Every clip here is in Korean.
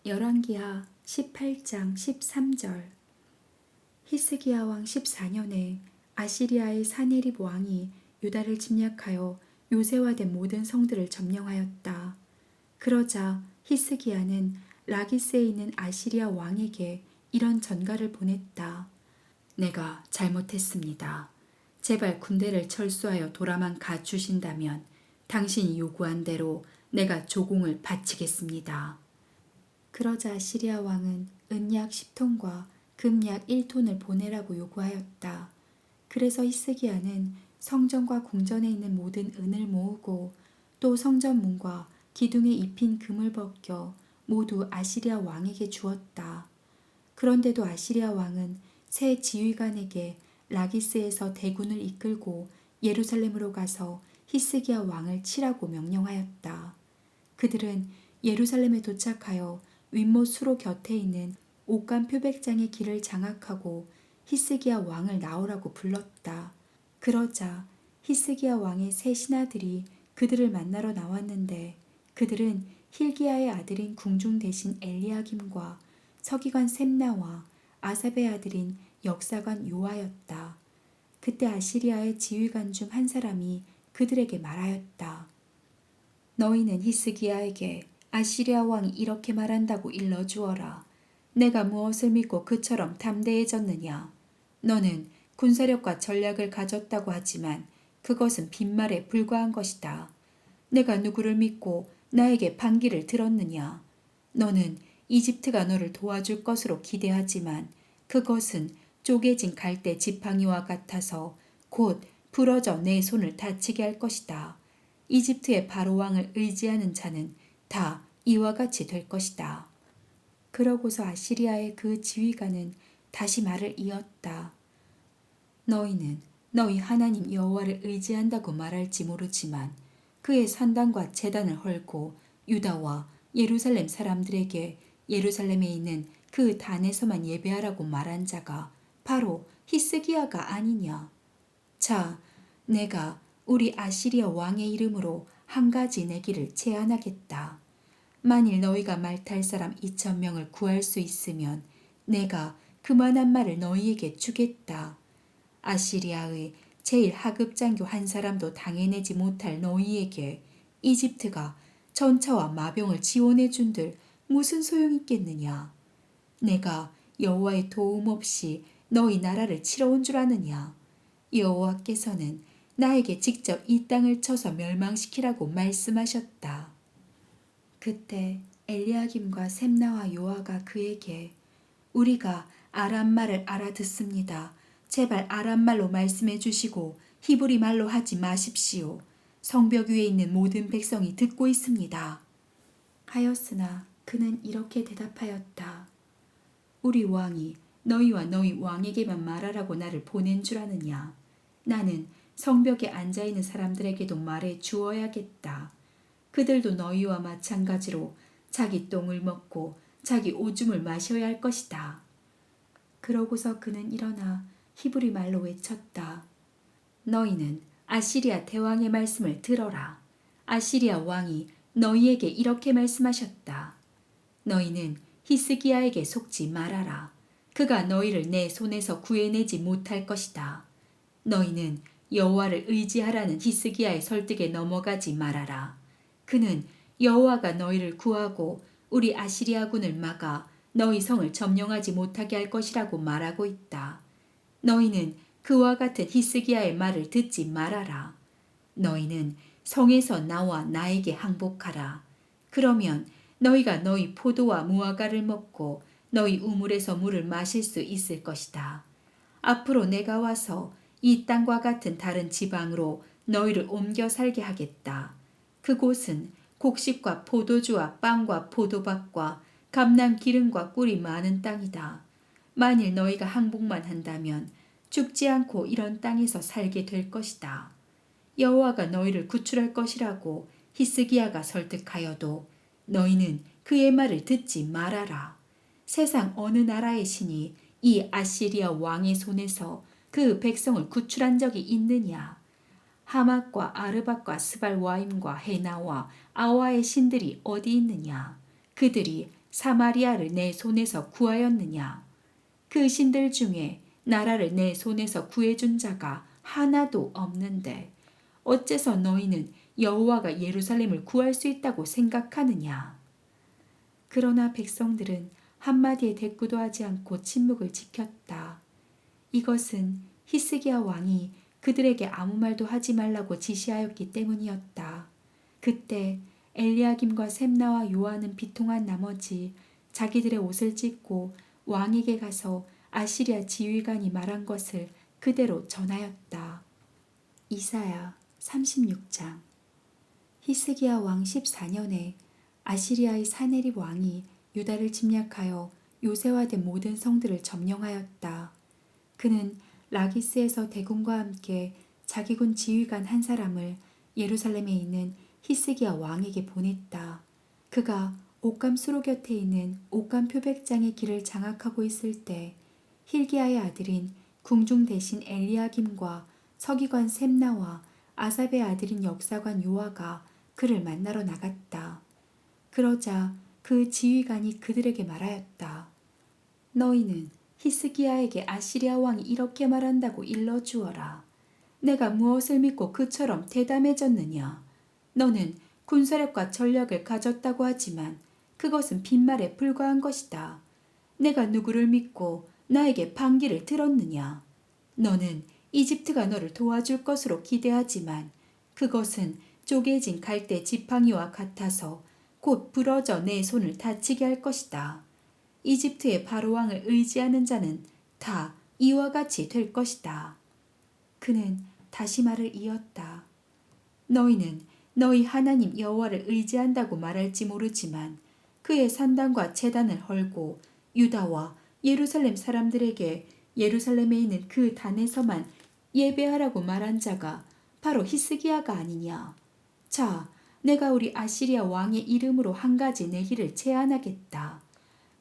열왕기하 18장 13절. 히스기야 왕 14년에 아시리아의 사네립 왕이 유다를 침략하여 요새화된 모든 성들을 점령하였다. 그러자 히스기야는 라기스에 있는 아시리아 왕에게 이런 전가를 보냈다. 내가 잘못했습니다. 제발 군대를 철수하여 돌아만 가주신다면 당신이 요구한 대로 내가 조공을 바치겠습니다. 그러자 아시리아 왕은 은약 10톤과 금약 1톤을 보내라고 요구하였다. 그래서 히스기야는 성전과 궁전에 있는 모든 은을 모으고 또 성전 문과 기둥에 입힌 금을 벗겨 모두 아시리아 왕에게 주었다. 그런데도 아시리아 왕은 새 지휘관에게 라기스에서 대군을 이끌고 예루살렘으로 가서 히스기야 왕을 치라고 명령하였다. 그들은 예루살렘에 도착하여 윗못 수로 곁에 있는 옥간 표백장의 길을 장악하고 히스기야 왕을 나오라고 불렀다. 그러자 히스기야 왕의 세 신하들이 그들을 만나러 나왔는데 그들은 힐기야의 아들인 궁중 대신 엘리야김과 서기관 셈나와 아삽의 아들인 역사관 요아였다. 그때 아시리아의 지휘관 중 한 사람이 그들에게 말하였다. 너희는 히스기야에게 아시리아 왕이 이렇게 말한다고 일러주어라. 내가 무엇을 믿고 그처럼 담대해졌느냐. 너는 군사력과 전략을 가졌다고 하지만 그것은 빈말에 불과한 것이다. 내가 누구를 믿고 나에게 반기를 들었느냐. 너는 이집트가 너를 도와줄 것으로 기대하지만 그것은 쪼개진 갈대 지팡이와 같아서 곧 부러져 내 손을 다치게 할 것이다. 이집트의 바로 왕을 의지하는 자는 다 이와 같이 될 것이다. 그러고서 아시리아의 그 지휘관은 다시 말을 이었다. 너희는 너희 하나님 여호와를 의지한다고 말할지 모르지만 그의 산당과 제단을 헐고 유다와 예루살렘 사람들에게 예루살렘에 있는 그 단에서만 예배하라고 말한 자가 바로 히스기야가 아니냐. 자, 내가 우리 아시리아 왕의 이름으로 한 가지 내기를 제안하겠다. 만일 너희가 말탈 사람 2,000명을 구할 수 있으면 내가 그만한 말을 너희에게 주겠다. 아시리아의 제일 하급 장교 한 사람도 당해내지 못할 너희에게 이집트가 전차와 마병을 지원해 준들 무슨 소용이 있겠느냐. 내가 여호와의 도움 없이 너희 나라를 치러 온 줄 아느냐. 여호와께서는 나에게 직접 이 땅을 쳐서 멸망시키라고 말씀하셨다. 그때 엘리야김과 셈나와 요아가 그에게 우리가 아람 말을 알아듣습니다. 제발 아람 말로 말씀해 주시고 히브리 말로 하지 마십시오. 성벽 위에 있는 모든 백성이 듣고 있습니다. 하였으나 그는 이렇게 대답하였다. 우리 왕이 너희와 너희 왕에게만 말하라고 나를 보낸 줄 아느냐. 나는 성벽에 앉아있는 사람들에게도 말해 주어야겠다. 그들도 너희와 마찬가지로 자기 똥을 먹고 자기 오줌을 마셔야 할 것이다. 그러고서 그는 일어나 히브리 말로 외쳤다. 너희는 아시리아 대왕의 말씀을 들어라. 아시리아 왕이 너희에게 이렇게 말씀하셨다. 너희는 히스기야에게 속지 말아라. 그가 너희를 내 손에서 구해내지 못할 것이다. 너희는 여호와를 의지하라는 히스기야의 설득에 넘어가지 말아라. 그는 여호와가 너희를 구하고 우리 아시리아군을 막아 너희 성을 점령하지 못하게 할 것이라고 말하고 있다. 너희는 그와 같은 히스기야의 말을 듣지 말아라. 너희는 성에서 나와 나에게 항복하라. 그러면 너희가 너희 포도와 무화과를 먹고 너희 우물에서 물을 마실 수 있을 것이다. 앞으로 내가 와서 이 땅과 같은 다른 지방으로 너희를 옮겨 살게 하겠다. 그곳은 곡식과 포도주와 빵과 포도밭과 감람 기름과 꿀이 많은 땅이다. 만일 너희가 항복만 한다면 죽지 않고 이런 땅에서 살게 될 것이다. 여호와가 너희를 구출할 것이라고 히스기야가 설득하여도 너희는 그의 말을 듣지 말아라. 세상 어느 나라의 신이 이 아시리아 왕의 손에서 그 백성을 구출한 적이 있느냐. 하맛과 아르밧과 스발와임과 헤나와 아와의 신들이 어디 있느냐. 그들이 사마리아를 내 손에서 구하였느냐? 그 신들 중에 나라를 내 손에서 구해준 자가 하나도 없는데 어째서 너희는 여호와가 예루살렘을 구할 수 있다고 생각하느냐? 그러나 백성들은 한마디의 대꾸도 하지 않고 침묵을 지켰다. 이것은 히스기야 왕이 그들에게 아무 말도 하지 말라고 지시하였기 때문이었다. 그때 엘리야김과 셈나와 요한은 비통한 나머지 자기들의 옷을 찢고 왕에게 가서 아시리아 지휘관이 말한 것을 그대로 전하였다. 이사야 36장. 히스기야 왕 14년에 아시리아의 사네립 왕이 유다를 침략하여 요새화된 모든 성들을 점령하였다. 그는 라기스에서 대군과 함께 자기 군 지휘관 한 사람을 예루살렘에 있는 히스기야 왕에게 보냈다. 그가 옥감 수로 곁에 있는 옥감 표백장의 길을 장악하고 있을 때 힐기야의 아들인 궁중 대신 엘리야김과 서기관 셈나와 아삽의 아들인 역사관 요아가 그를 만나러 나갔다. 그러자 그 지휘관이 그들에게 말하였다. 너희는 히스기야에게 아시리아 왕이 이렇게 말한다고 일러주어라. 내가 무엇을 믿고 그처럼 대담해졌느냐? 너는 군사력과 전력을 가졌다고 하지만 그것은 빈말에 불과한 것이다. 내가 누구를 믿고 나에게 반기를 들었느냐? 너는 이집트가 너를 도와줄 것으로 기대하지만 그것은 쪼개진 갈대 지팡이와 같아서 곧 부러져 내 손을 다치게 할 것이다. 이집트의 바로왕을 의지하는 자는 다 이와 같이 될 것이다. 그는 다시 말을 이었다. 너희는 너희 하나님 여호와를 의지한다고 말할지 모르지만 그의 산당과 제단을 헐고 유다와 예루살렘 사람들에게 예루살렘에 있는 그 단에서만 예배하라고 말한 자가 바로 히스기야가 아니냐. 자, 내가 우리 아시리아 왕의 이름으로 한 가지 내기를 제안하겠다.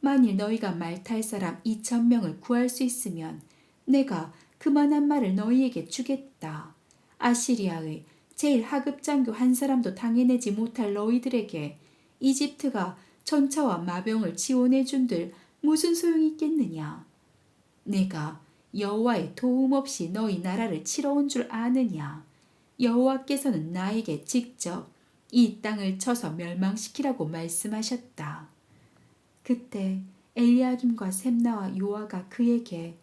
만일 너희가 말 탈 사람 2,000명을 구할 수 있으면 내가 그만한 말을 너희에게 주겠다. 아시리아의 제일 하급 장교 한 사람도 당해내지 못할 너희들에게 이집트가 전차와 마병을 지원해 준들 무슨 소용이 있겠느냐. 내가 여호와의 도움 없이 너희 나라를 치러 온 줄 아느냐. 여호와께서는 나에게 직접 이 땅을 쳐서 멸망시키라고 말씀하셨다. 그때 엘리야김과 셈나와 요아가 그에게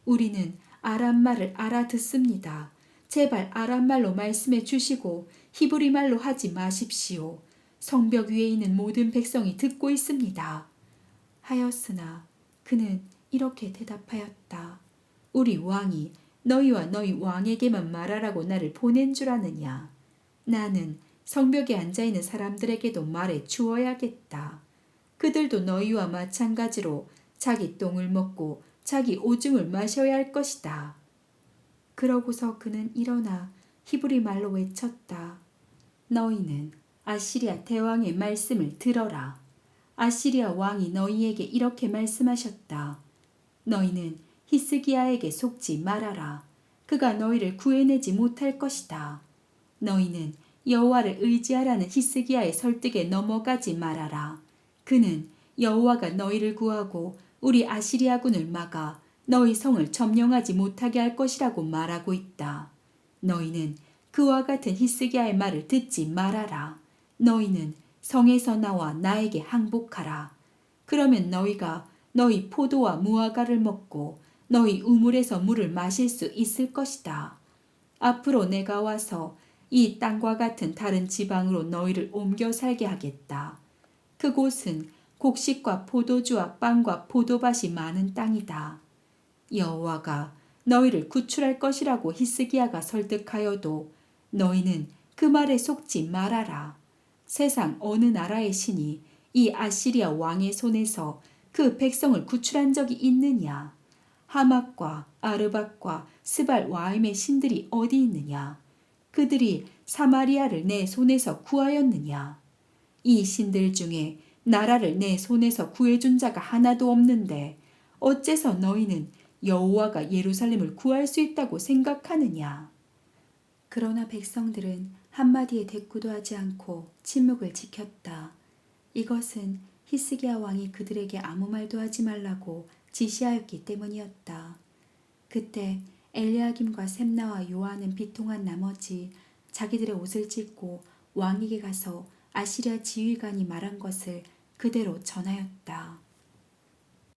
우리는 아람말을 알아듣습니다. 제발 아람말로 말씀해 주시고 히브리말로 하지 마십시오. 성벽 위에 있는 모든 백성이 듣고 있습니다. 하였으나 그는 이렇게 대답하였다. 우리 왕이 너희와 너희 왕에게만 말하라고 나를 보낸 줄 아느냐. 나는 성벽에 앉아있는 사람들에게도 말해 주어야겠다. 그들도 너희와 마찬가지로 자기 똥을 먹고 자기 오줌을 마셔야 할 것이다. 그러고서 그는 일어나 히브리 말로 외쳤다. 너희는 아시리아 대왕의 말씀을 들어라. 아시리아 왕이 너희에게 이렇게 말씀하셨다. 너희는 히스기야에게 속지 말아라. 그가 너희를 구해내지 못할 것이다. 너희는 여호와를 의지하라는 히스기야의 설득에 넘어가지 말아라. 그는 여호와가 너희를 구하고 우리 아시리아군을 막아 너희 성을 점령하지 못하게 할 것이라고 말하고 있다. 너희는 그와 같은 히스기야의 말을 듣지 말아라. 너희는 성에서 나와 나에게 항복하라. 그러면 너희가 너희 포도와 무화과를 먹고 너희 우물에서 물을 마실 수 있을 것이다. 앞으로 내가 와서 이 땅과 같은 다른 지방으로 너희를 옮겨 살게 하겠다. 그곳은 곡식과 포도주와 빵과 포도밭이 많은 땅이다. 여호와가 너희를 구출할 것이라고 히스기야가 설득하여도 너희는 그 말에 속지 말아라. 세상 어느 나라의 신이 이 아시리아 왕의 손에서 그 백성을 구출한 적이 있느냐? 하맛과 아르밧과 스발 와임의 신들이 어디 있느냐? 그들이 사마리아를 내 손에서 구하였느냐? 이 신들 중에 나라를 내 손에서 구해준 자가 하나도 없는데 어째서 너희는 여호와가 예루살렘을 구할 수 있다고 생각하느냐? 그러나 백성들은 한마디의 대꾸도 하지 않고 침묵을 지켰다. 이것은 히스기야 왕이 그들에게 아무 말도 하지 말라고 지시하였기 때문이었다. 그때 엘리야김과 셈나와 요한은 비통한 나머지 자기들의 옷을 찢고 왕에게 가서 아시리아 지휘관이 말한 것을 그대로 전하였다.